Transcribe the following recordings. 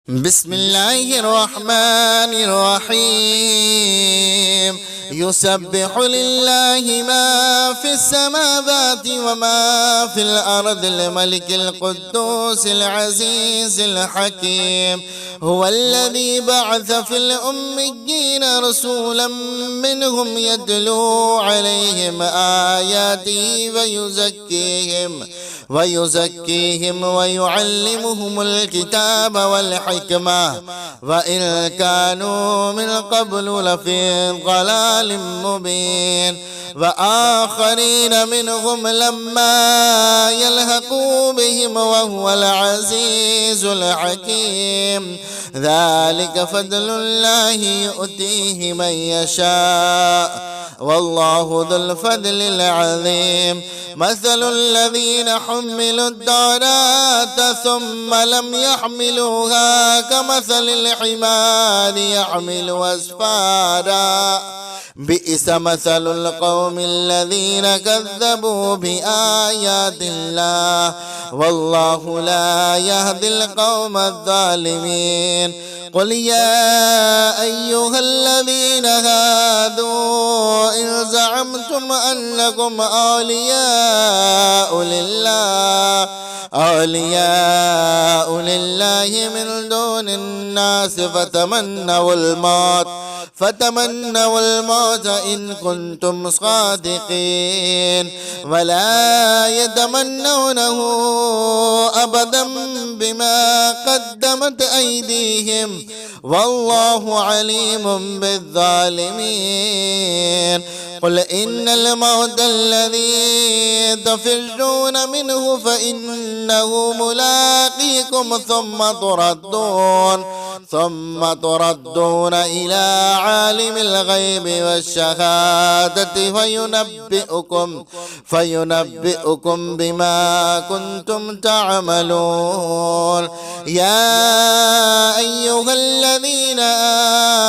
بسم الله الرحمن الرحيم. يسبح لله ما في السماوات وما في الأرض الملك القدوس العزيز الحكيم. هو الذي بعث في الأميين رسولا منهم يتلو عليهم آياته ويزكيهم ويعلمهم الكتاب والحكمة وإن كانوا من قبل لفي ضلال مبين. وآخرين منهم لما يلحقوا بهم وهو العزيز الحكيم. ذلك فضل الله يؤتيه من يشاء والله ذو الفضل العظيم. مثل الذين حملوا التوراة ثم لم يحملوها كمثل الحمار يحمل أسفارا بئس مثل القوم الذين كذبوا بآيات الله والله لا يهدي القوم الظالمين. قل يا أيها الذين هادوا إن زعمتم أنكم أولياء لله من دون الناس فتمنوا الموت إن كنتم صادقين ولا يتمنونه أبدا بما قدمت أيديهم والله عليم بالظالمين. قل إن الموت الذي تفرون منه فإنه ملاقيكم ثم تردون إلى عالم الغيب والشهادة فينبئكم بما كنتم تعملون. يا أيها الذين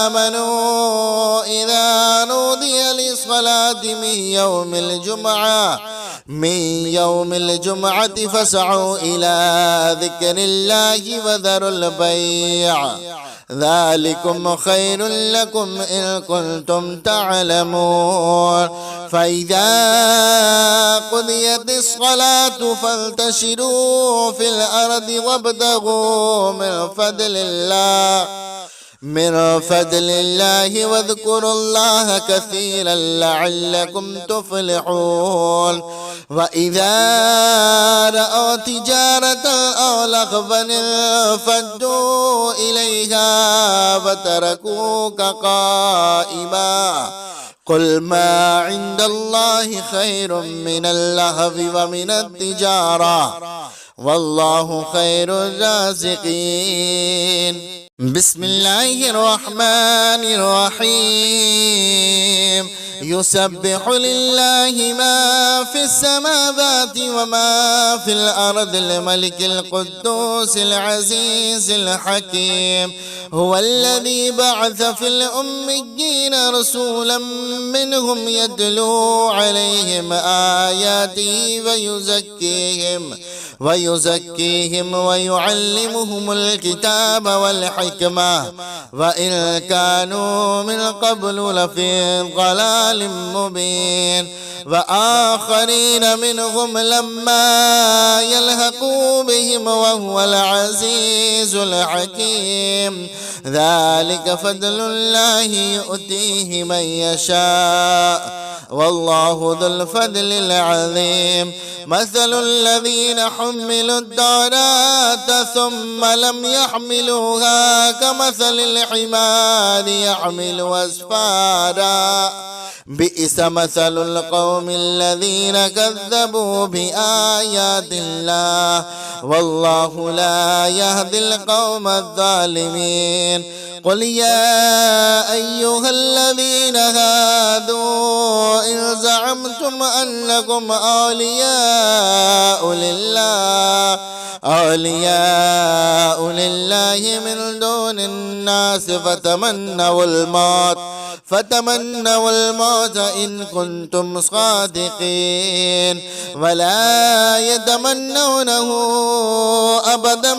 آمنوا إذا نودي للصلاة من يوم الجمعة فاسعوا إلى ذكر الله وذروا البيع ذلكم خير لكم إن كنتم تعلمون. فإذا قضيت الصلاة فانتشروا في الأرض وابتغوا من فضل الله واذكروا الله كثيرا لعلكم تفلحون. وإذا رأوا تجارة أو لهوا انفضوا إليها وتركوك قائما قل ما عند الله خير من اللهو ومن التجارة والله خير الرازقين. بسم الله الرحمن الرحيم. يسبح لله ما في السماوات وما في الأرض الملك القدوس العزيز الحكيم. هو الذي بعث في الأميين رسولا منهم يتلو عليهم آياته ويزكيهم ويعلمهم الكتاب والحكمة وإن كانوا من قبل لفي ضلال مبين. وآخرين منهم لما يلحقوا بهم وهو العزيز الحكيم. ذلك فضل الله يؤتيه من يشاء والله ذو الفضل العظيم. مثل الذين حملوا التوراة ثم لم يحملوها كمثل الحمار يحمل أسفارا بئس مثل القوم الذين كذبوا بآيات الله والله لا يهدي القوم الظالمين. قل يا أيها الذين هادوا إن زعمتم أنكم أولياء لله من دون الناس فتمنوا الموت إن كنتم صادقين ولا يتمنونه أبدا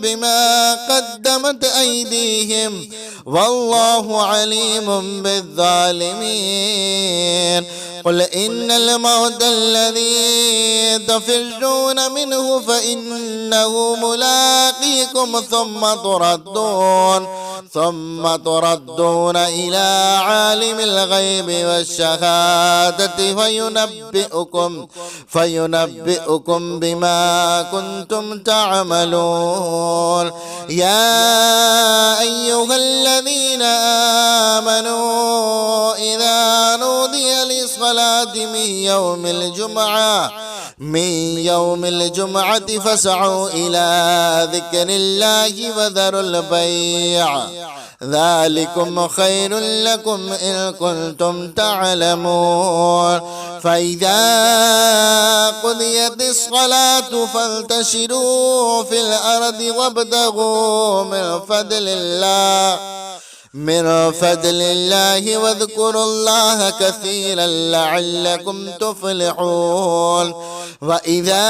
بما قدمت أيديهم والله عليم بالظالمين. قل إن الموت الذي تفرون منه فإنه ملاقيكم ثم تردون إلى عالم الغيب والشهادة فينبئكم بما كنتم تعملون. يا أيها الذين آمنوا إذا نودي للصلاة من يوم الجمعة فاسعوا إلى ذكر الله وذروا البيع ذلكم خير لكم إن كنتم تعلمون. فإذا قضيت الصلاة فانتشروا في الأرض وابتغوا من فضل الله واذكروا الله كثيرا لعلكم تفلحون. وإذا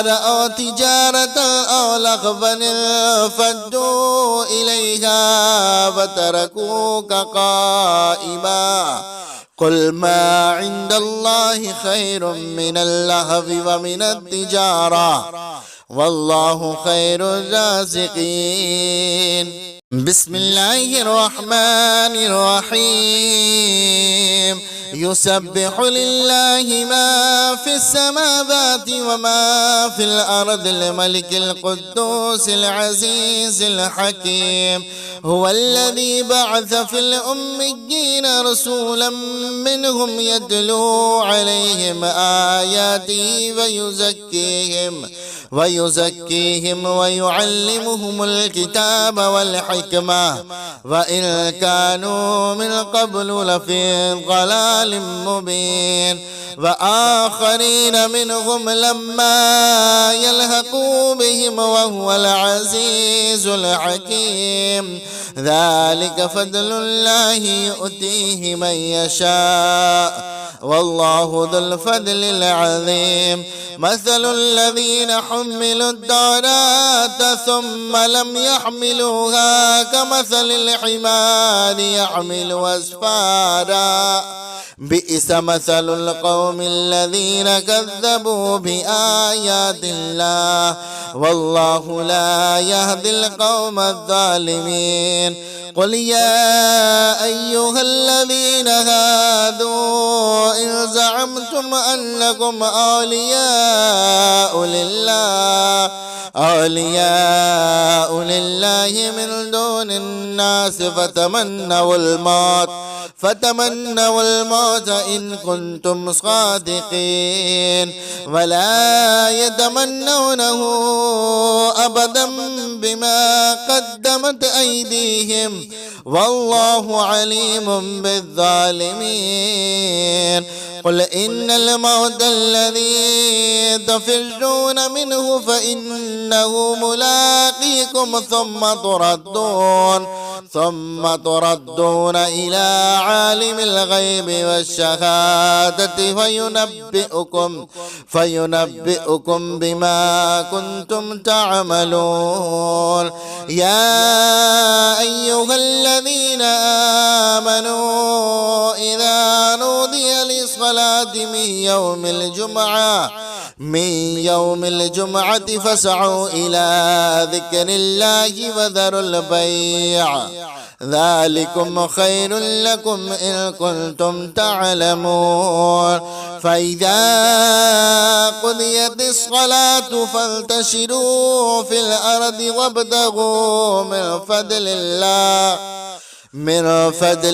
رأوا تجارة أو لغوا انفضوا إليها وتركوك قائما قل ما عند الله خير من اللهو ومن التجارة والله خير الرازقين. بسم الله الرحمن الرحيم. يسبح لله ما في السماوات وما في الأرض الملك القدوس العزيز الحكيم. هو الذي بعث في الأميين رسولا منهم يتلو عليهم آياته ويزكيهم ويعلمهم الكتاب والحكمة وإن كانوا من قبل لفي ضلال مبين. وآخرين منهم لما يلحقوا بهم وهو العزيز الحكيم. ذلك فضل الله يؤتيه من يشاء والله ذو الفضل العظيم. مثل الذين حملوا التوراة ثم لم يحملوها كمثل الحمار يحمل أسفارا بئس مثل القوم الذين كذبوا بآيات الله والله لا يهدي القوم الظالمين. قل يا أيها الذين هادوا إن زعمتم أنكم أولياء لله من دون الناس فتمنوا الموت إن كنتم صادقين ولا يتمنونه أبدا بما قدمت أيديهم والله عليم بالظالمين. قل إن الموت الذي تفرون منه فإنه ملاقيكم ثم تردون إلى عالم الغيب والشهادة فينبئكم بما كنتم تعملون. يا أيها الذين آمنوا إذا نودي للصلاة من يوم الجمعة فاسعوا إلى ذكر الله وذروا البيع ذلكم خير لكم إن كنتم تعلمون. فإذا قضيت الصلاة فانتشروا في الأرض وابتغوا من فضل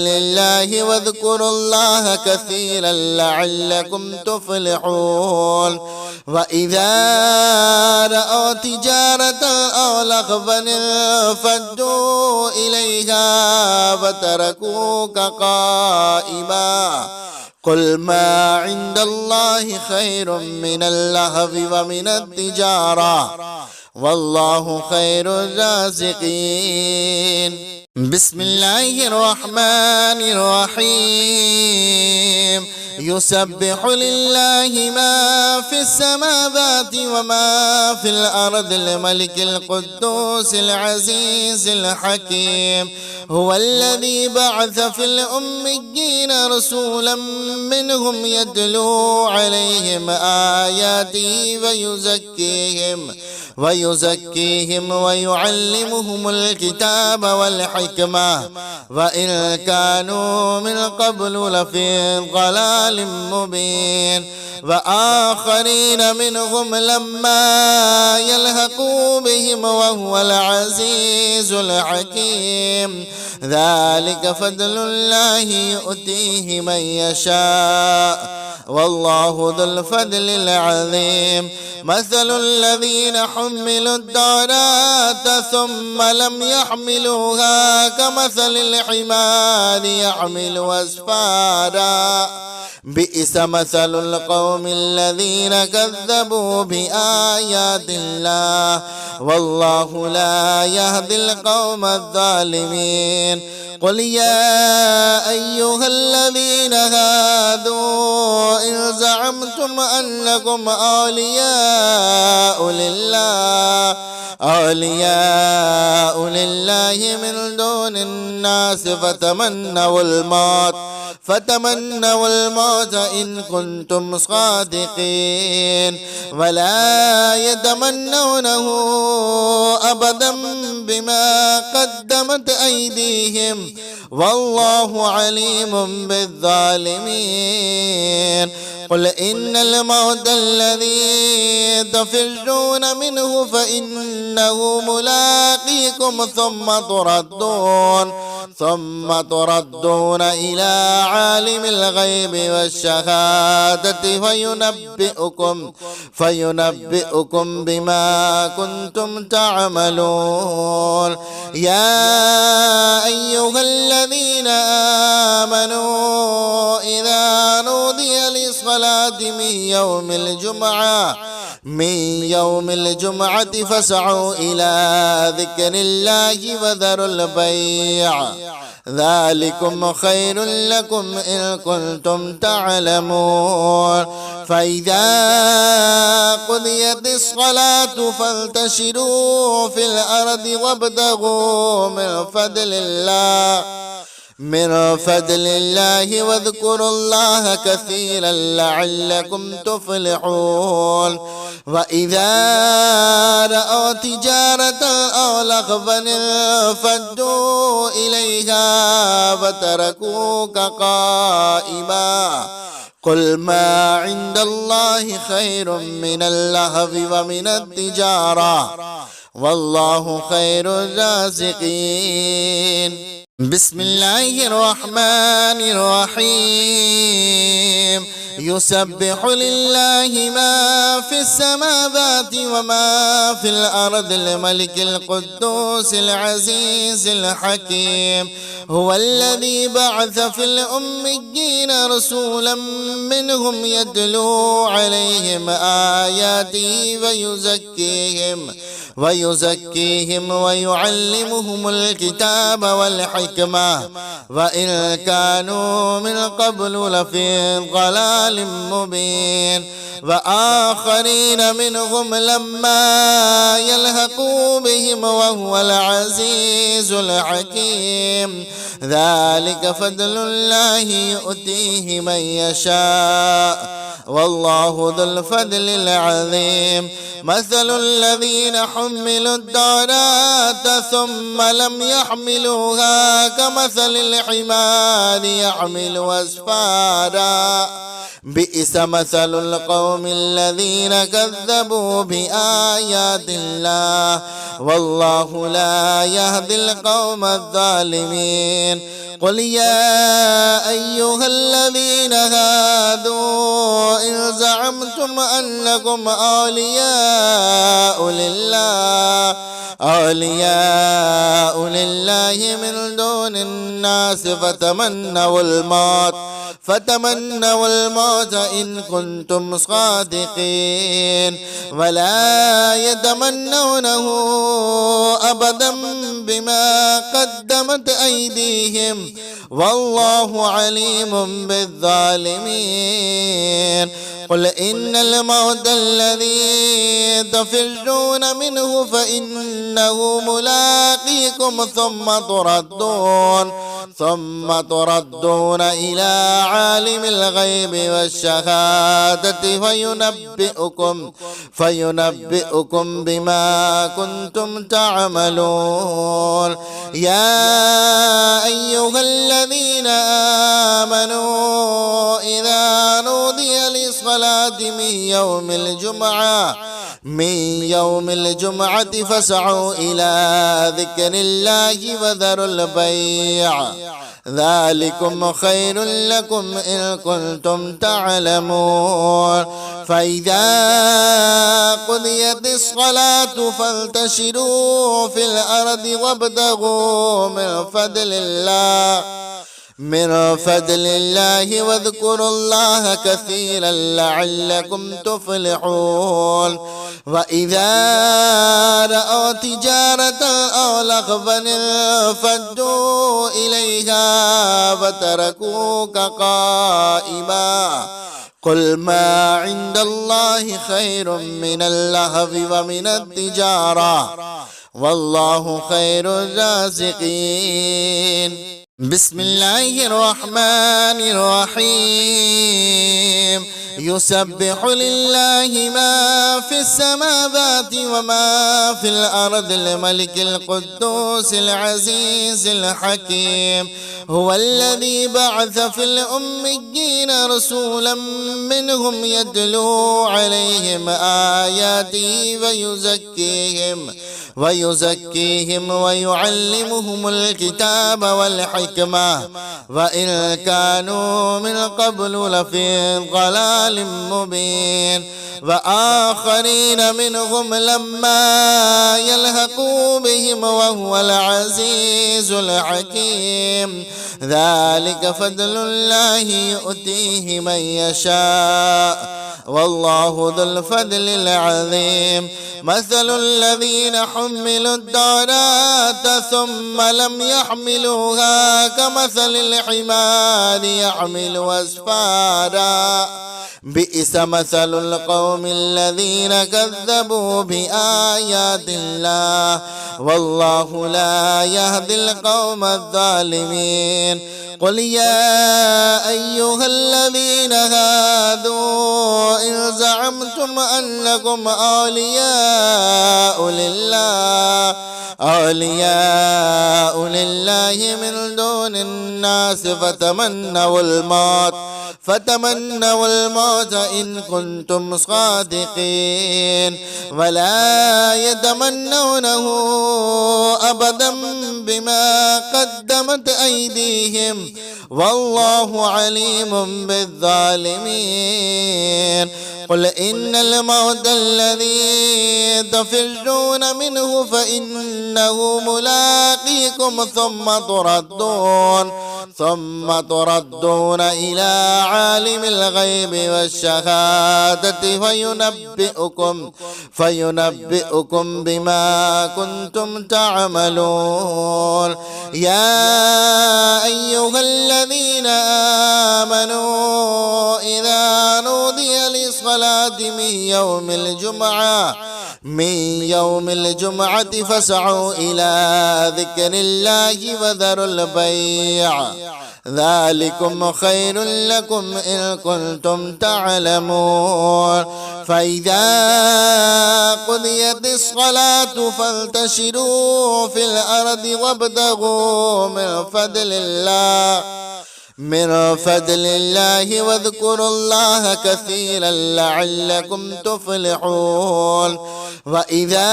الله واذكروا الله كثيرا لعلكم تفلحون. وإذا رأوا تجارة أو لغوا انفضوا إليها وتركوك قائما قل ما عند الله خير من اللهو ومن التجارة والله خير الرازقين. بسم الله الرحمن الرحيم يسبح لله ما في السماوات وما في الأرض الملك القدوس العزيز الحكيم هو الذي بعث في الأميين رسولا منهم يتلو عليهم آياته ويزكيهم ويعلمهم الكتاب والحكمة وإن كانوا من قبل لفي ضلال مبين وآخرين منهم لما يلحقوا بهم وهو العزيز الحكيم ذلك فضل الله يؤتيه من يشاء والله ذو الفضل العظيم مثل الذين حملوا التوراة ثم لم يحملوها كمثل الحمار يحمل أسفارا بئس مثل القوم الذين كذبوا بآيات الله والله لا يهدي القوم الظالمين قل يا أيها الذين هادوا إن زعمتم أنكم أولياء لله من دون الناس فتمنوا الموت إن كنتم صادقين ولا يتمنونه أبدا بما قدمت أيديهم والله عليم بالظالمين قل إن الموت الذي تفرون منه فإنه ملاقيكم ثم تردون إلى عالم الغيب والشهادة فينبئكم بما كنتم تعملون يا أيها الذين آمنوا إذا نودي للصلاة من يوم الجمعة فاسعوا إلى ذكر الله وذروا البيع ذلكم خير لكم إن كنتم تعلمون فإذا قضيت الصلاة فانتشروا في الأرض وابتغوا من فضل الله واذكروا الله كثيرا لعلكم تفلحون وإذا رأوا تجارة أو لهوا انفضوا إليها وتركوك قائما قل ما عند الله خير من اللهو ومن التجارة والله خير الرازقين بسم الله الرحمن الرحيم يسبح لله ما في السماوات وما في الأرض الملك القدوس العزيز الحكيم هو الذي بعث في الأميين رسولا منهم يتلو عليهم آياته ويزكيهم ويعلمهم الكتاب والحكمة وإن كانوا من قبل لفي ضلال مبين وآخرين منهم لما يلحقوا بهم وهو العزيز الحكيم ذلك فضل الله يؤتيه من يشاء والله ذو الفضل العظيم مثل الذين حملوا التوراة ثم لم يحملوها كمثل الحمار يحمل أسفارا بئس مثل القوم الذين كذبوا بآيات الله والله لا يهدي القوم الظالمين قل يا أيها الذين هادوا إن زعمتم أنكم أولياء لله من دون الناس فتمنوا الموت إن كنتم صادقين ولا يتمنونه أبدا بما قدمت أيديهم والله عليم بالظالمين. قل إن الموت الذي تفرون منه فإنه ملاقيكم ثم تردون إلى عالم الغيب والشهادة فينبئكم بما كنتم تعملون. يا أيها الذين آمنوا إذا نودي للصلاة من يوم الجمعة فاسعوا إلى ذكر الله وذروا البيع ذلكم خير لكم إن كنتم تعلمون. فإذا قضيت الصلاة فانتشروا في الأرض وابتغوا من فضل الله واذكروا الله كثيرا لعلكم تفلحون. وإذا رأوا تجارة أو لهوا انفضوا إليها وتركوك قائما قل ما عند الله خير من اللهو ومن التجارة والله خير الرازقين. بسم الله الرحمن الرحيم. يسبح لله ما في السماوات وما في الأرض الملك القدوس العزيز الحكيم. هو الذي بعث في الأميين رسولا منهم يتلو عليهم آياته ويزكيهم ويعلمهم الكتاب والحكمة وإن كانوا من قبل لفي ضلال مبين. وآخرين منهم لما يلحقوا بهم وهو العزيز الحكيم. ذلك فضل الله يؤتيه من يشاء والله ذو الفضل العظيم. مثل الذين حملوا التوراة ثم لم يحملوها كمثل الحمار يحمل أسفارا بئس مثل القوم الذين كذبوا بآيات الله والله لا يهدي القوم الظالمين. قل يا أيها الذين هادوا إن زعمتم أنكم أولياء لله من دون الناس فتمنوا الموت إن كنتم صادقين ولا يتمنونه أبدا بما قدمت أيديهم والله عليم بالظالمين. قل إن الموت الذي تفرون منه فإنه ملاقيكم ثم تردون إلى عالم الغيب والشهادة فينبئكم بما كنتم تعملون. يا أيها الذين آمنوا إذا نودي للصلاة من يوم الجمعة فاسعوا إلى ذكر الله وذروا البيع ذلكم خير لكم إن كنتم تعلمون. فإذا قضيت الصلاة فانتشروا في الأرض وابتغوا من فضل الله واذكروا الله كثيرا لعلكم تفلحون. وإذا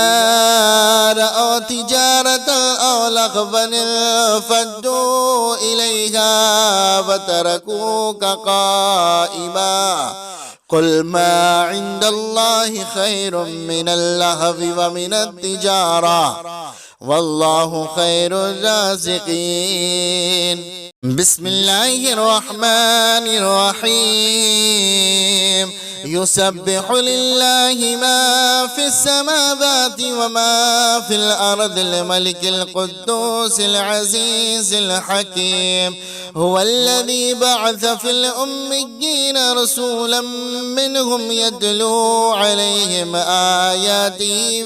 رأوا تجارة أو لهوا انفضوا إليها وتركوك قائما قل ما عند الله خير من اللهو ومن التجارة والله خير الرازقين. بسم الله الرحمن الرحيم يسبح لله ما في السماوات وما في الأرض الملك القدوس العزيز الحكيم هو الذي بعث في الأميين رسولا منهم يتلو عليهم آياته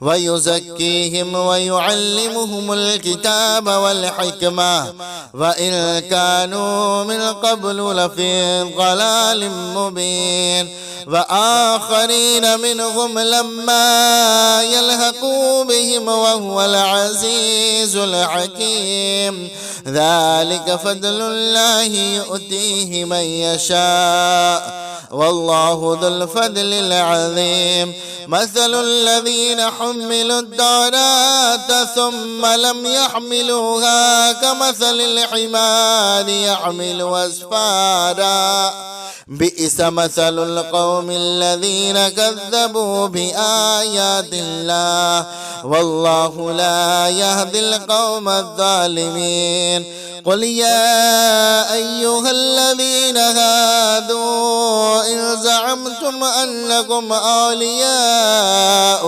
ويزكيهم ويعلمهم الكتاب والحكمة وإن كانوا من قبل لفي ضلال مبين وآخرين منهم لما يلحقوا بهم وهو العزيز الحكيم ذلك فضل الله يؤتيه من يشاء والله ذو الفضل العظيم مثل الذين حملوا التوراة ثم لم يحملوها كمثل الحمار يحمل أسفارا بئس مثل القوم الذين كذبوا بآيات الله والله لا يهدي القوم الظالمين قل يا أيها الذين هادوا إن زعمتم أنكم أولياء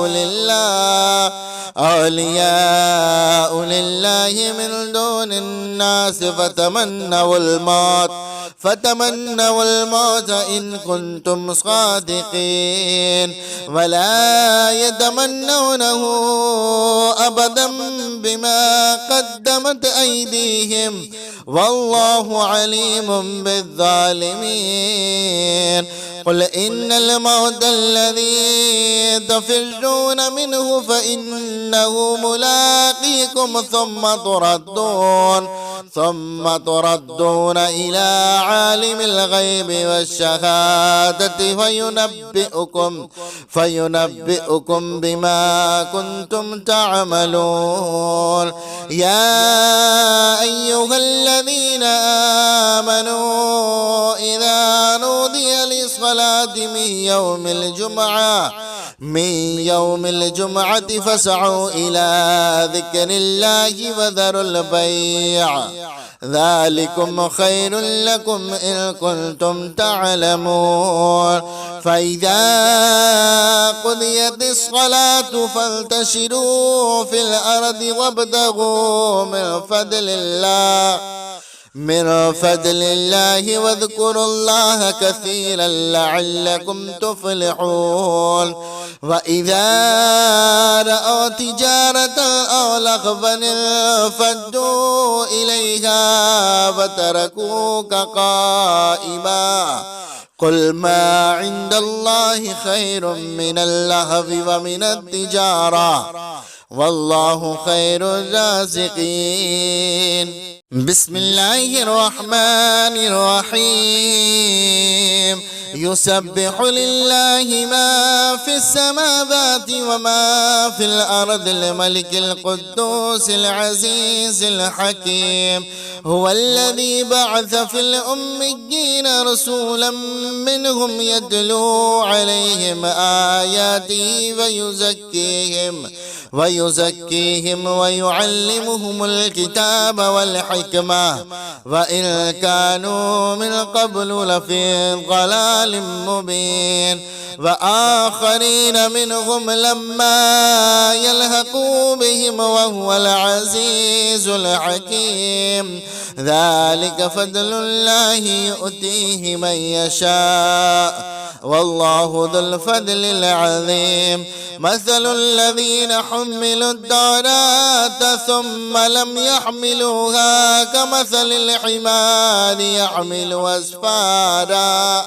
لله من دون الناس فتمنوا الموت إن كنتم صادقين ولا يتمنونه أبدا بما قدمت أيديهم والله عليم بالظالمين قل إن الموت الذي تفرون منه فإنه ملاقيكم ثم تردون إلى عالم الغيب والشهادة فينبئكم بما كنتم تعملون يا أيها الذين آمنوا إذا نودي للصلاة من يوم الجمعة فاسعوا إلى ذكر الله وذروا البيع ذلكم خير لكم إن كنتم تعلمون فإذا قضيت الصلاة فانتشروا في الأرض وابتغوا من فضل الله واذكروا الله كثيرا لعلكم تفلحون وإذا رأوا تجارة أو لهوا انفضوا إليها وتركوك قائما قل ما عند الله خير من اللهو ومن التجارة والله خير الرازقين بسم الله الرحمن الرحيم يسبح لله ما في السماوات وما في الأرض الملك القدوس العزيز الحكيم هو الذي بعث في الأميين رسولا منهم يتلو عليهم آياته ويزكيهم ويعلمهم الكتاب والحكمة وإن كانوا من قبل لفي ضلال مبين وآخرين منهم لما يلحقوا بهم وهو العزيز الحكيم ذلك فضل الله يؤتيه من يشاء والله ذو الفضل العظيم مثل الذين حملوا التوراة ثم لم يحملوها كمثل الحمار يحمل أسفارا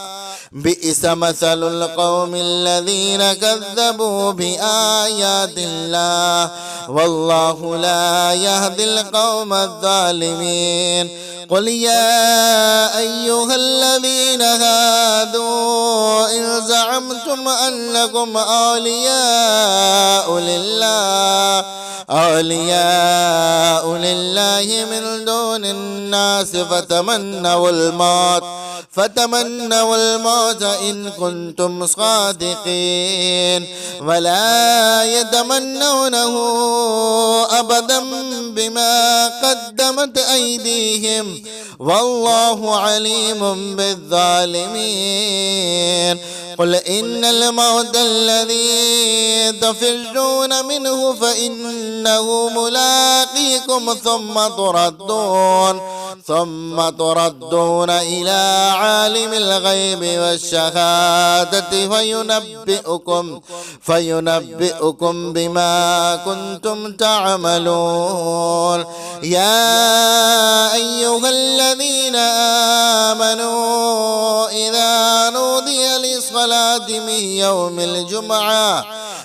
بئس مثل القوم الذين كذبوا بآيات الله والله لا يهدي القوم الظالمين قل يا أيها الذين هادوا إن زعمتم أنكم أولياء لله من دون الناس فتمنوا الموت إن كنتم صادقين ولا يتمنونه أبدا بما قدمت قدمت أيديهم والله عليم بالظالمين. قل إن الموت الذي تفرون منه فإنه ملاقيكم ثم تردون إلى عالم الغيب والشهادة فينبئكم بما كنتم تعملون. يا أيها الذين آمنوا إذا نودي للصلاة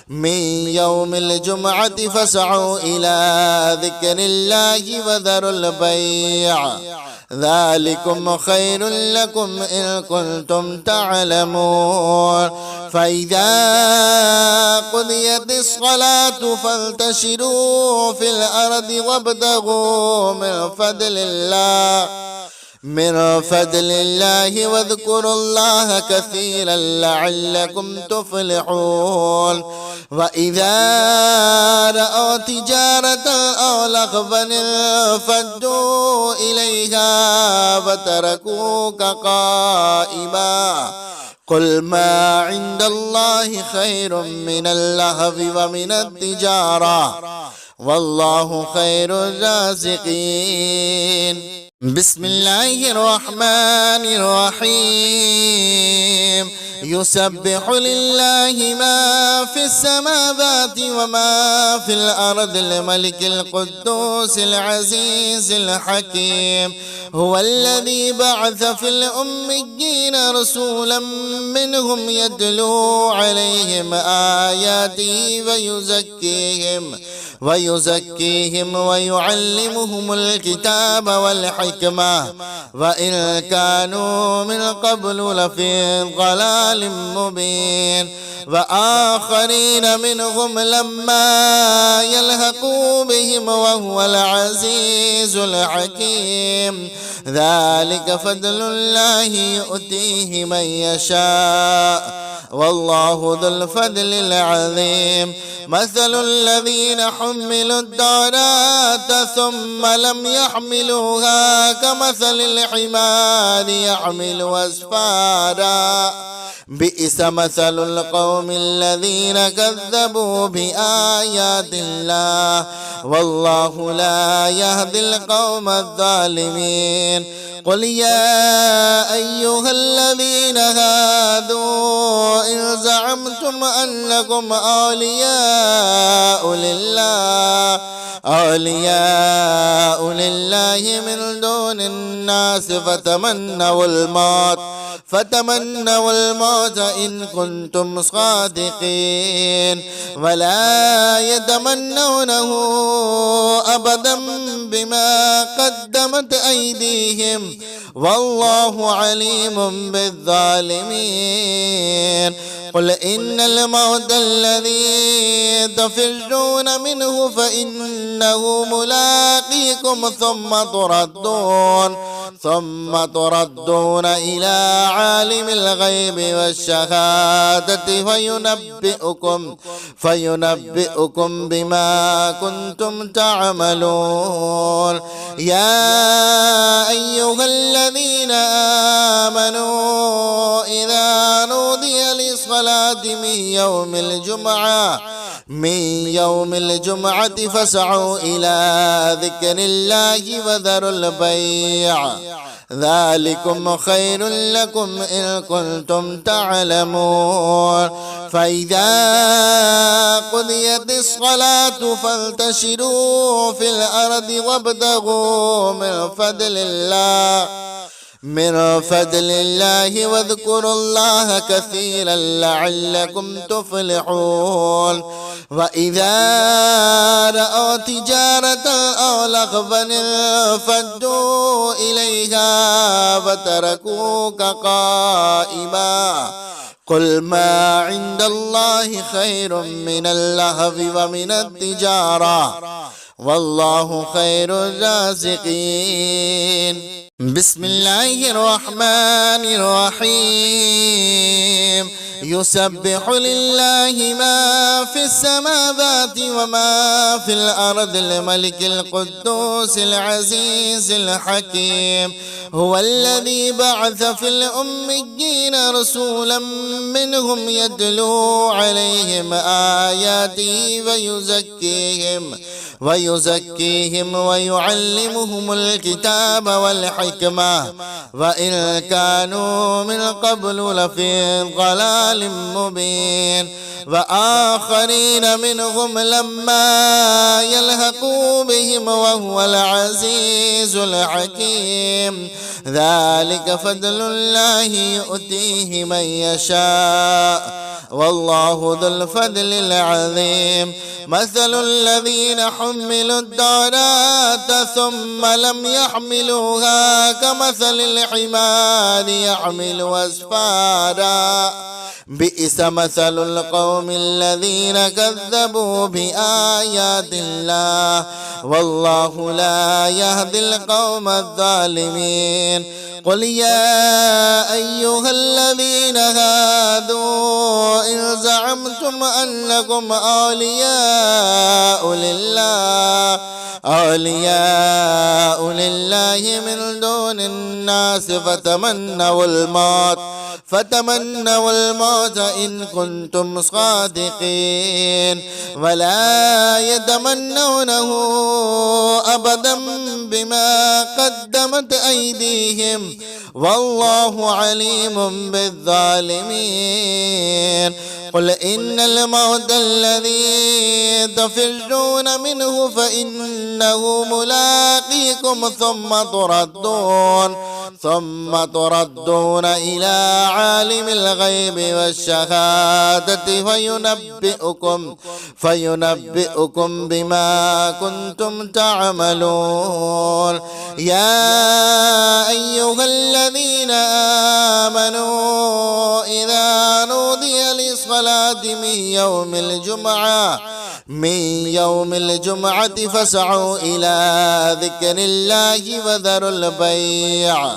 من يوم الجمعة فاسعوا إلى ذكر الله وذروا البيع ذلكم خير لكم إن كنتم تعلمون. فإذا قضيت الصلاة فانتشروا في الأرض وابتغوا من فضل الله واذكروا الله كثيرا لعلكم تفلحون. وإذا رأوا تجارة أو لهوا انفضوا إليها وتركوك قائما قل ما عند الله خير من اللهو ومن التجارة والله خير الرازقين. بسم الله الرحمن الرحيم. يسبح لله ما في السماوات وما في الأرض الملك القدوس العزيز الحكيم. هو الذي بعث في الأميين رسولا منهم يتلو عليهم آياته ويزكيهم ويعلمهم الكتاب والحكمة وإن كانوا من قبل لفي ضلال مبين. وآخرين منهم لما يلحقوا بهم وهو العزيز الحكيم. ذلك فضل الله يؤتيه من يشاء والله ذو الفضل العظيم. مثل الذين حملوا التوراة ثم لم يحملوها كمثل الحمار يحمل أسفارا بئس مثل القوم الذين كذبوا بآيات الله والله لا يهدي القوم الظالمين. قل يا أيها الذين هادوا إن زعمتم أنكم أولياء لله من دون الناس فتمنوا الموت إن كنتم صادقين ولا يتمنونه أبدا بما قدمت أيديهم والله عليم بالظالمين. قل إن الموت الذي تفرون منه فإنه ملاقيكم ثم تردون إلى عالم الغيب والشهادة فينبئكم بما كنتم تعملون. يا أيها الذين آمنوا إذا نودي للصلاة من يوم الجمعة فاسعوا إلى ذكر الله وذروا البيع ذلكم خير لكم إن كنتم تعلمون. فإذا قضيت الصلاة فانتشروا في الأرض وابتغوا من فضل الله واذكروا الله كثيرا لعلكم تفلحون. وإذا رأوا تجارة أو لهوا انفضوا إليها وتركوك قائما قل ما عند الله خير من اللهو ومن التجارة والله خير الرازقين. بسم الله الرحمن الرحيم. يسبح لله ما في السماوات وما في الأرض الملك القدوس العزيز الحكيم هو الذي بعث في الأميين رسولا منهم يتلو عليهم آياته ويزكيهم ويعلمهم الكتاب والحكمة وإن كانوا من قبل لفي ضلال مبين وآخرين منهم لما يلحقوا بهم وهو العزيز الحكيم ذلك فضل الله يؤتيه من يشاء والله ذو الفضل العظيم مثل الذين حملوا التوراة ثم لم يحملوها كمثل الحمار يحمل أسفارا بئس مثل القوم الذين كذبوا بآيات الله والله لا يهدي القوم الظالمين قل يا أيها الذين هادوا إن زعمتم أنكم أولياء لله من دون الناس فتمنوا الموت إن كنتم صادقين ولا يتمنونه أبدا بما قدمت أيديهم والله عليم بالظالمين قل إن الموت الذي تفرون منه فإنه ملاقيكم ثم تردون إلى عالم الغيب والشهادة فينبئكم بما كنتم تعملون يا أيها الذين آمنوا إذا نودي للصلاة من يوم الجمعة فاسعوا إلى ذكر الله وذروا البيع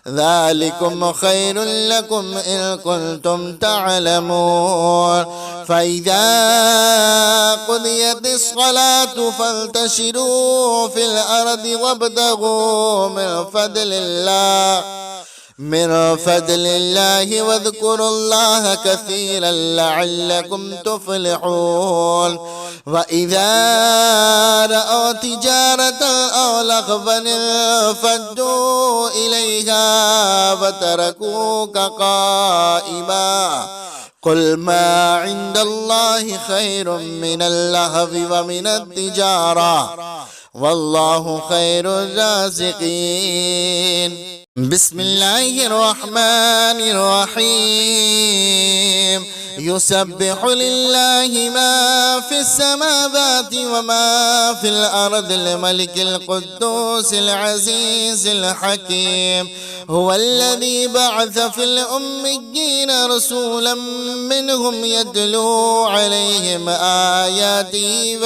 ذلكم خير لكم إن كنتم تعلمون فإذا قضيت الصلاة فانتشروا في الأرض وابتغوا من فضل الله واذكروا الله كثيرا لعلكم تفلحون وإذا رأوا تجارة أو لهوا انفضوا إليها وتركوك قائما قل ما عند الله خير من اللهو ومن التجارة والله خير الرازقين بسم الله الرحمن الرحيم يسبح لله ما في السماوات وما في الأرض الملك القدوس العزيز الحكيم هو الذي بعث في الأميين رسولا منهم يتلو عليهم آياته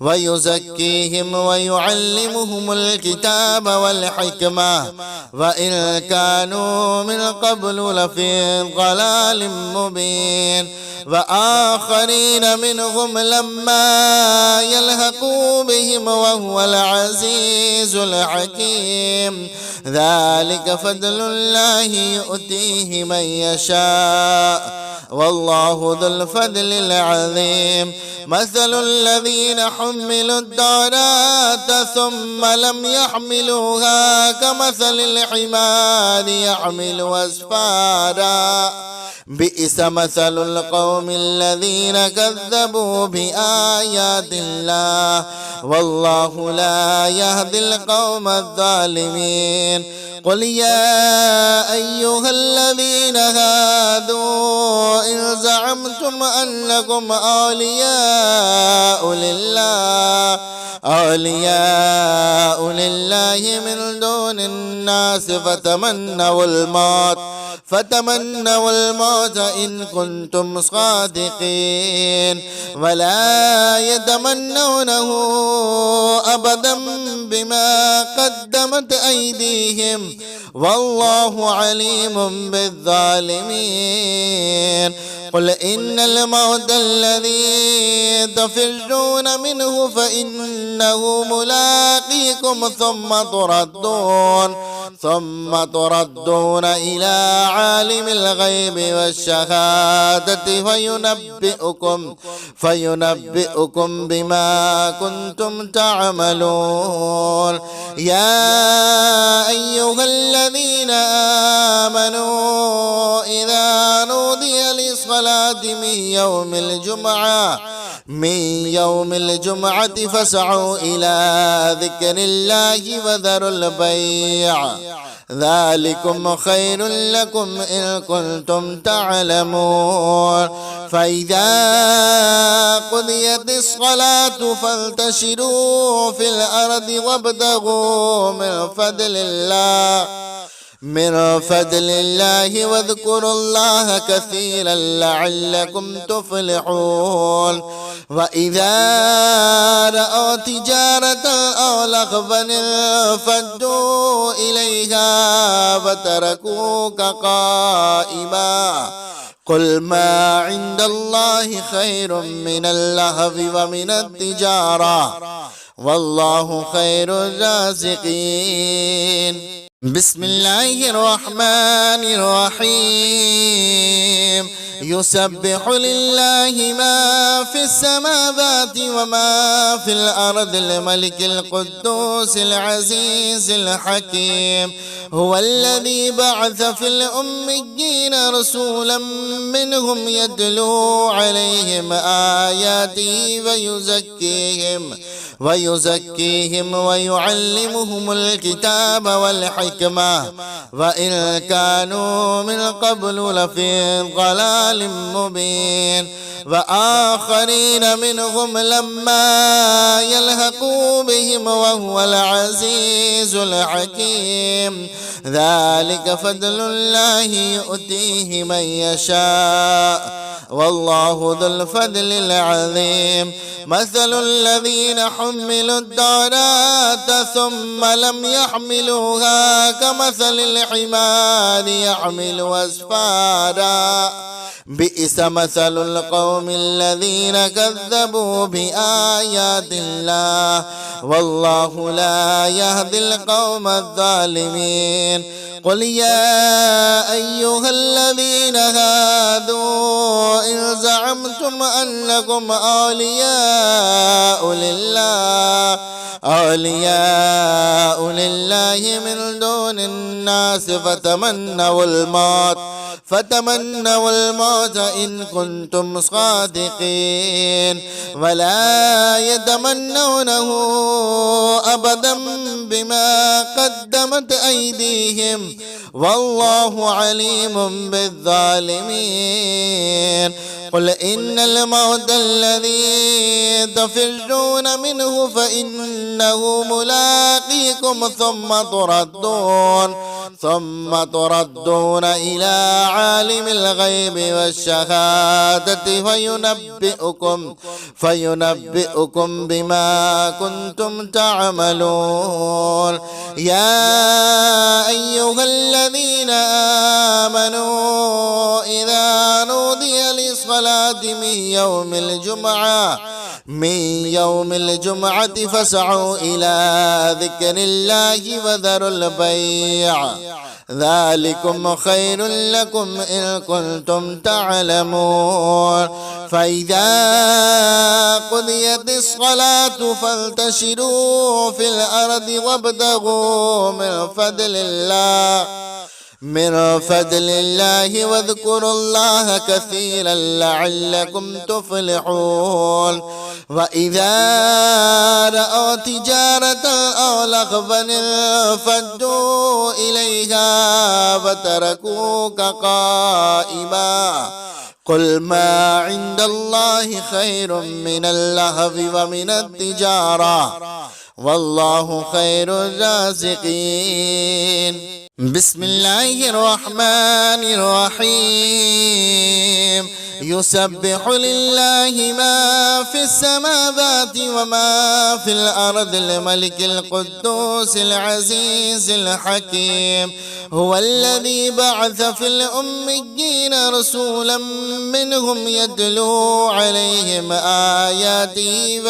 ويزكيهم ويعلمهم الكتاب والحكمة وإن كانوا من قبل لفي ضلال مبين وآخرين منهم لما يلحقوا بهم وهو العزيز الحكيم ذلك فضل الله يؤتيه من يشاء والله ذو الفضل العظيم مثل الذين حملوا التوراة ثم لم يحملوها كمثل الحمار يحمل أسفارا بئس مثل القوم الذين كذبوا بآيات الله والله لا يهدي القوم الظالمين قل يا أيها الذين هادوا إن زعمتم أنكم أولياء لله من دون الناس فتمنوا الموت إن كنتم صادقين ولا يتمنونه أبدا بما قدمت أيديهم والله عليم بالظالمين. قل إن الموت الذي تفرون منه فإنه ملاقيكم ثم تردون إلى عالم الغيب والشهادة فينبئكم بما كنتم تعملون. يا أيها الذين آمنوا إذا نودي للصلاة من يوم الجمعة فاسعوا إلى ذكر الله وذروا البيع ذلكم خير لكم إن كنتم تعلمون. فإذا قضيت الصلاة فانتشروا في الأرض وابتغوا من فضل الله واذكروا الله كثيرا لعلكم تفلحون. وإذا رأوا تجارة أو لهوا انفضوا إليها وتركوك قائما قل ما عند الله خير من اللهو ومن التجارة والله خير الرازقين. بسم الله الرحمن الرحيم. يسبح لله ما في السماوات وما في الأرض الملك القدوس العزيز الحكيم. هو الذي بعث في الأميين رسولا منهم يتلو عليهم آياته ويزكيهم ويعلمهم الكتاب والحكمة وإن كانوا من قبل لفي ضلال مبين. وآخرين منهم لما يلحقوا بهم وهو العزيز الحكيم. ذلك فضل الله يؤتيه من يشاء والله ذو الفضل العظيم. مثل الذين حملوا التوراة ثم لم يحملوها كمثل الحمار يحمل أسفارا بئس مثل القوم الذين كذبوا بآيات الله والله لا يهدي القوم الظالمين. قل يا أيها الذين هادوا إن زعمتم أنكم أولياء لله من دون الناس فتمنوا الموت إن كنتم صادقين ولا يتمنونه أبدا بما قدمت أيديهم والله عليم بالظالمين. قل إن الموت الذي تفرون منه فإنه ملاقيكم ثم تردون إلى عالم الغيب والشهادة فينبئكم بما كنتم تعملون. يا أيها الذين آمنوا إذا نودي للصلاة من يوم الجمعة فاسعوا إلى ذكر الله وذروا البيع ذلكم خير لكم إن كنتم تعلمون. فإذا قضيت الصلاة فانتشروا في الأرض وابتغوا من فضل الله واذكروا الله كثيرا لعلكم تفلحون. وإذا رأوا تجارة أو لهوا انفضوا إليها وتركوك قائما قل ما عند الله خير من اللهو ومن التجارة والله خير الرازقين. بسم الله الرحمن الرحيم يسبح لله ما في السماوات وما في الأرض الملك القدوس العزيز الحكيم هو الذي بعث في الأميين رسولا منهم يتلو عليهم آياته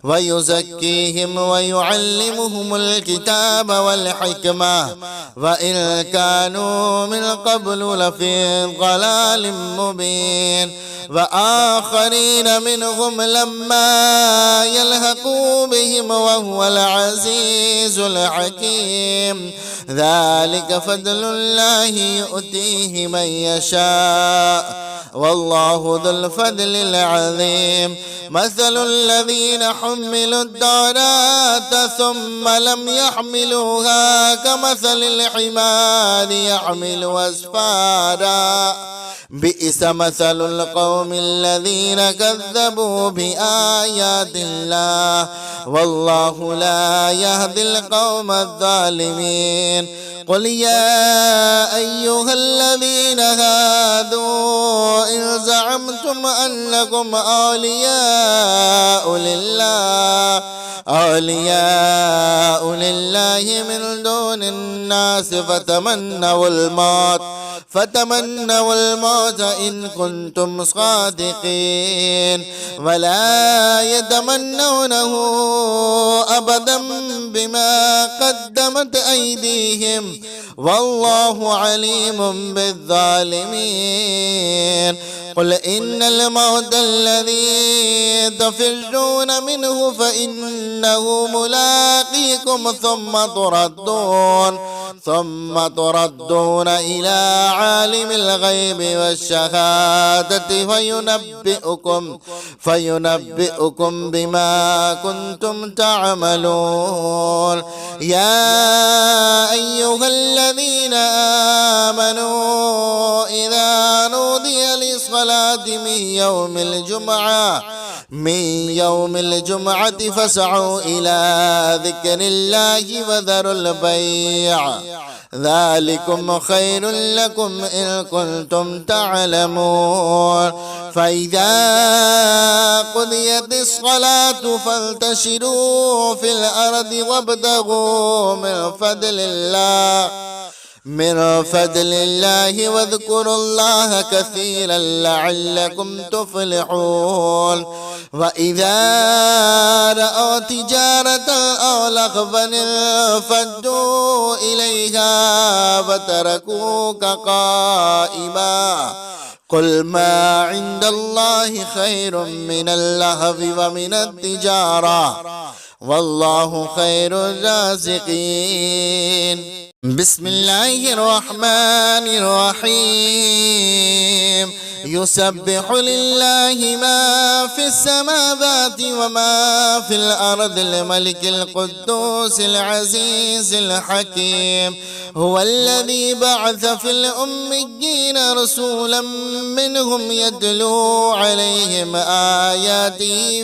ويزكيهم ويعلمهم الكتاب والحكمة وإن كانوا من قبل لفي ضلال مبين وآخرين منهم لما يلحقوا بهم وهو العزيز الحكيم ذلك فضل الله يؤتيه من يشاء والله ذو الفضل العظيم مثل الذين حملوا التوراة ثم لم يحملوها كمثل الحمار يحمل أسفارا بئس مثل القوم الذين كذبوا بآيات الله والله لا يهدي القوم الظالمين قل يا أيها الذين هادوا إن زعمتم أنكم أولياء لله من دون الناس فتمنوا الموت إن كنتم صادقين ولا يتمنونه أبدا بما قدمت أيديهم والله عليم بالظالمين قل إن الموت الذي تفرون منه فإنه ملاقيكم ثم تردون إلى عالم الغيب والشهادة فينبئكم بما كنتم تعملون يا أيها الذين آمنوا إذا نودي للصلاة من يوم الجمعة فاسعوا إلى ذكر الله وذروا البيع ذلكم خير لكم إن كنتم تعلمون فإذا قضيت الصلاة فانتشروا في الأرض وابتغوا من فضل الله واذكروا الله كثيرا لعلكم تفلحون وإذا رأوا تجارة أو لهوا انفضوا إليها وتركوك قائما قل ما عند الله خير من اللهو ومن التجارة والله خير الرازقين بسم الله الرحمن الرحيم يسبح لله ما في السماوات وما في الأرض الملك القدوس العزيز الحكيم هو الذي بعث في الأميين رسولا منهم يتلو عليهم آياته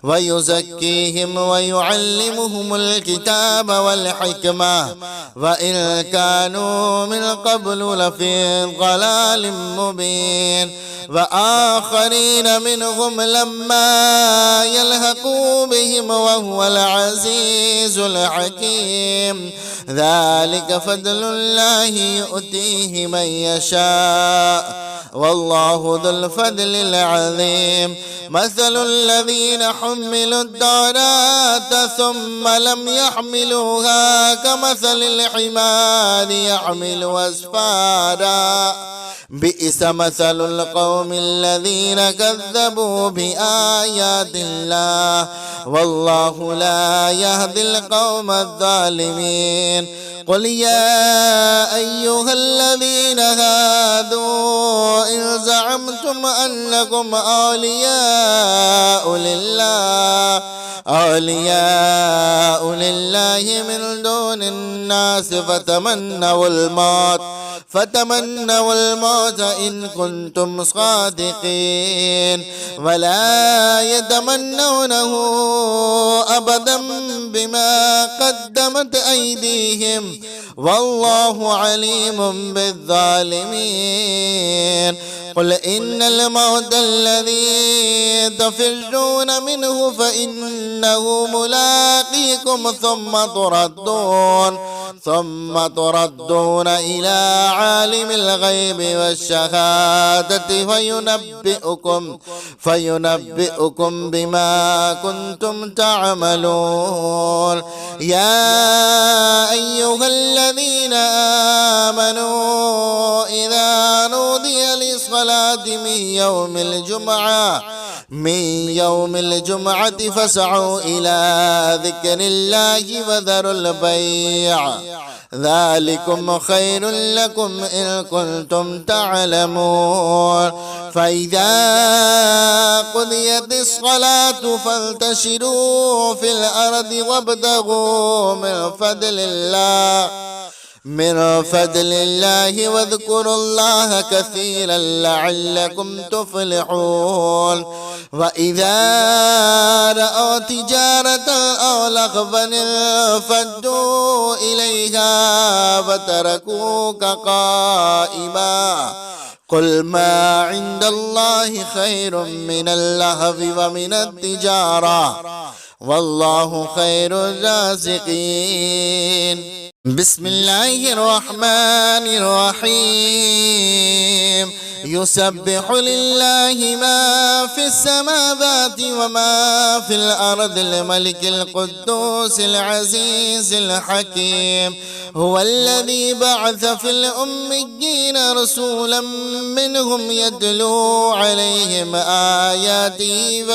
ويزكيهم ويعلمهم الكتاب والحكمة وإن كانوا من قبل لفي ضلال مبين وآخرين منهم لما يلحقوا بهم وهو العزيز الحكيم ذلك فضل الله يؤتيه من يشاء والله ذو الفضل العظيم مثل الذين حملوا التوراة ثم لم يحملوها كمثل الحمار يحمل أسفارا بئس مثل القوم الذين كذبوا بآيات الله والله لا يهدي القوم الظالمين قل يا أيها الذين هادوا إن زعمتم أنكم أولياء لله من دون الناس فتمنوا الموت إن كنتم صادقين ولا يتمنونه أبدا بما قدمت أيديهم والله عليم بالظالمين. قل إن الموت الذي تفرون منه فإنه ملاقيكم ثم تردون إلى عالم الغيب والشهادة فينبئكم بما كنتم تعملون. يا أيها الذين آمنوا إذا نودي للصلاة من يوم الجمعة فاسعوا إلى ذكر الله وذروا البيع ذلكم خير لكم إن كنتم تعلمون. فإذا قضيت الصلاة فانتشروا في الأرض وابتغوا من فضل الله واذكروا الله كثيرا لعلكم تفلحون. وإذا رأوا تجارة أو لهوا انفضوا إليها وتركوك قائما قل ما عند الله خير من اللهو ومن التجارة والله خير الرازقين. بسم الله الرحمن الرحيم. يسبح لله ما في السماوات وما في الأرض الملك القدوس العزيز الحكيم. هو الذي بعث في الأميين رسولا منهم يتلو عليهم آياته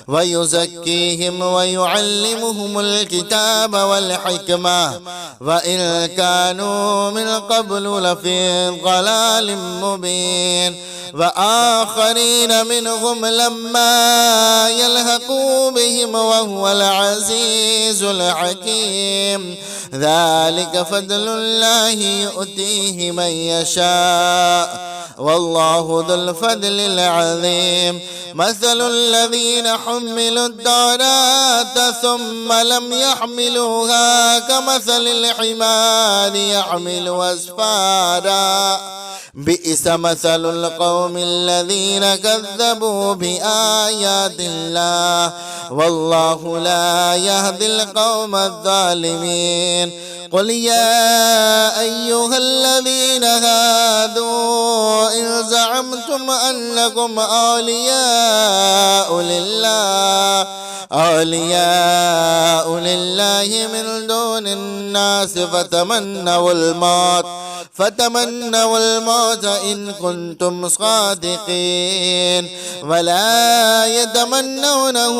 ويزكيهم ويعلمهم الكتاب والحكمة وإن كانوا من قبل لفي ضلال مبين. وآخرين منهم لما يلحقوا بهم وهو العزيز الحكيم. ذلك فضل الله يؤتيه من يشاء والله ذو الفضل العظيم. مثل الذين حملوا التوراة ثم لم يحملوها كمثل الحمار يحمل أسفارا بئس مثل القوم الذين كذبوا بآيات الله والله لا يهدي القوم الظالمين. قل يا أيها الذين هادوا إن زعمتم أنكم أولياء لله من دون الناس فتمنوا الموت إن كنتم صادقين ولا يتمنونه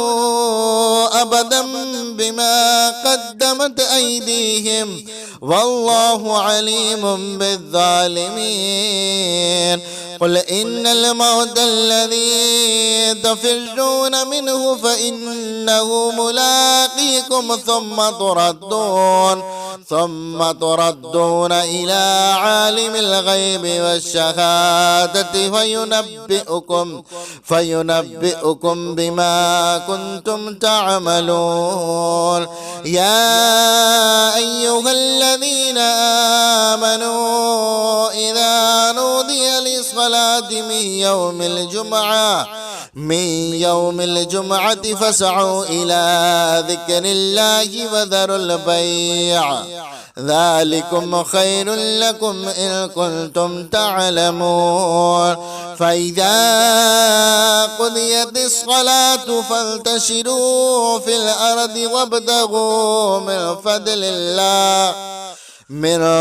أبدا بما قدمت أيديهم والله عليم بالظالمين. قل إن الموت الذي تفرون منه فإنه ملاقيكم ثم تردون إلى عالم الغيب والشهادة فينبئكم بما كنتم تعملون. يا أيها الذين آمنوا إذا نودي للصلاة من يوم الجمعة فاسعوا إلى ذكر الله وذروا البيع ذلكم خير لكم إن كنتم تعلمون. فإذا قضيت الصلاة فانتشروا في الأرض وابتغوا من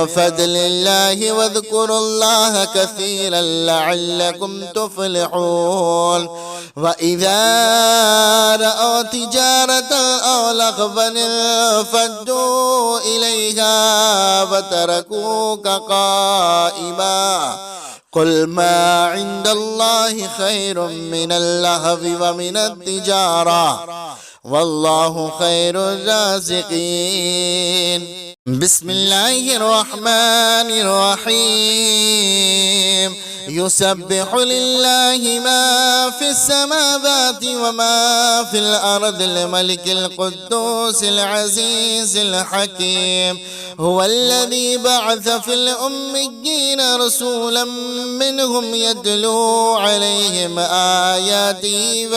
فضل الله واذكروا الله كثيرا لعلكم تفلحون. وإذا رأوا تجارة أو لهوا انفضوا إليها وتركوك قائما قل ما عند الله خير من اللهو ومن التجارة والله خير الرازقين. بسم الله الرحمن الرحيم. يسبح لله ما في السماوات وما في الأرض الملك القدوس العزيز الحكيم. هو الذي بعث في الأميين رسولا منهم يتلو عليهم آياته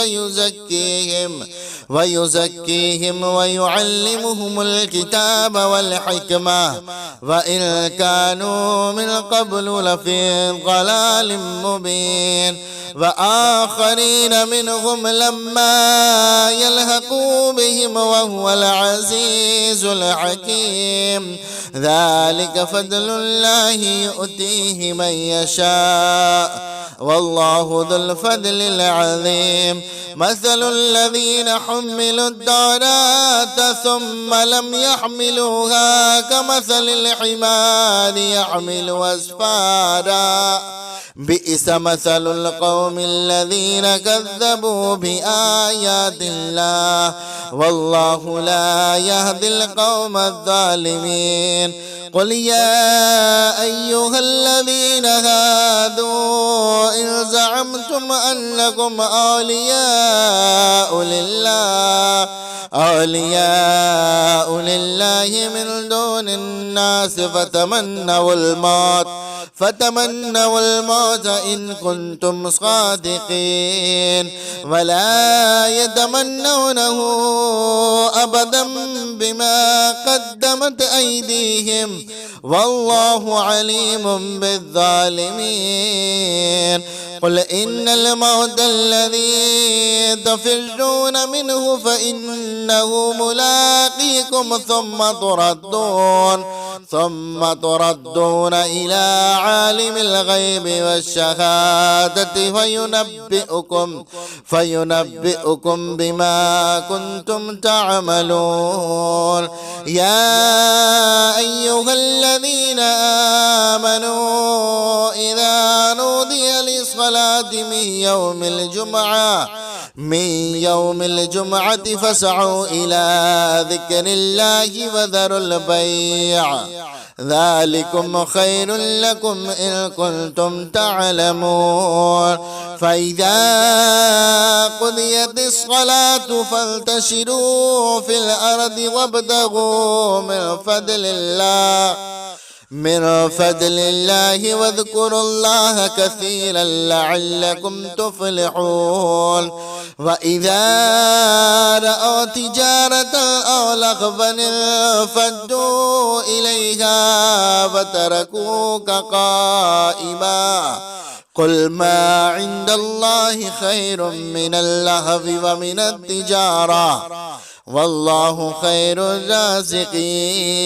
ويزكيهم ويعلمهم الكتاب والحكمة وإن كانوا من قبل لفي ضلال مبين. وآخرين منهم لما يلحقوا بهم وهو العزيز الحكيم. ذلك فضل الله يؤتيه من يشاء والله ذو الفضل العظيم. مثل الذين حملوا التوراة ثم لم يحملوها كمثل الحمار يحمل أسفارا بئس مثل القوم الذين كذبوا بآيات الله والله لا يهدي القوم الظالمين. قل يا أيها الذين هادوا إن زعمتم أنكم أولياء لله من دون الناس فتمنوا الموت إن كنتم صادقين ولا يتمنونه أبدا بما قدمت أيديهم والله عليم بالظالمين. قل إن الموت الذي تفرون منه فإنه ملاقيكم ثم تردون إلى عالم الغيب والشهادة فينبئكم بما كنتم تعملون. يا أيها الذين آمنوا إذا نودي للصلاة من يوم الجمعة فاسعوا إلى ذكر الله وذروا البيع ذلكم خير لكم إن كنتم تعلمون. فإذا قضيت الصلاة فانتشروا في الأرض وابتغوا من فضل الله واذكروا الله كثيرا لعلكم تفلحون. وإذا رأوا تجارة أو لهوا انفضوا إليها وتركوك قائما قل ما عند الله خير من اللهو ومن التجارة والله خير الرازقين.